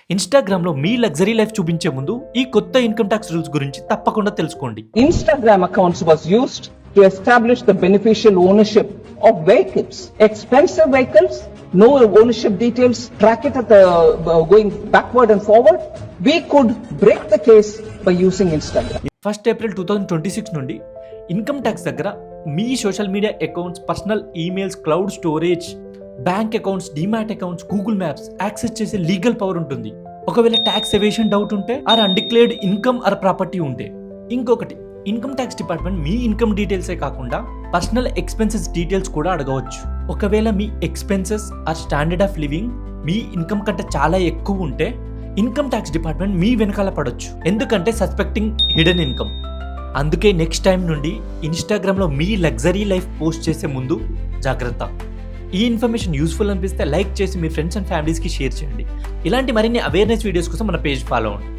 ఇన్‌స్టాగ్రామ్‌లో మీ luxury life చూపించే ముందు ఈ కొత్త ఇన్‌కమ్ టాక్స్ రూల్స్ గురించి తప్పకుండా తెలుసుకోండి. Instagram accounts was used to establish the beneficial ownership of vehicles. Expensive vehicles, no ownership details, track it at the going backward and forward. We could break the case by using Instagram. 1 April 2026 నుండి income tax దగ్గర మీ social media accounts, personal emails, cloud storage, bank accounts, demat accounts, Google Maps access చేసే legal power ఉంటుంది. ఒకవేళ tax evasion doubt ఉంటే or undeclared income or property ఉంటే. ఇంకొకటి, income tax department మీ ఇన్కమ్ డీటెయిల్సే కాకుండా పర్సనల్ ఎక్స్పెన్సెస్ డీటెయిల్స్ కూడా అడగవచ్చు. ఒకవేళ మీ expenses or standard of living మీ ఇన్కమ్ కంటే చాలా ఎక్కువ ఉంటే ఇన్కమ్ ట్యాక్స్ డిపార్ట్మెంట్ మీ వెనకాల పడొచ్చు. ఎందుకంటే సస్పెక్టింగ్ హిడెన్ ఇన్కమ్. అందుకే నెక్స్ట్ టైం నుండి ఇన్‌స్టాగ్రామ్‌లో మీ లగ్జరీ లైఫ్ పోస్ట్ చేసే ముందు జాగ్రత్త. ఈ ఇన్ఫర్మేషన్ యూస్ఫుల్ అనిపిస్తే లైక్ చేసి మీ ఫ్రెండ్స్ అండ్ ఫ్యామిలీస్కి షేర్ చేయండి. ఇలాంటి మరిన్ని అవేర్నెస్ వీడియోస్ కోసం మన పేజ్ ఫాలో అవ్వండి.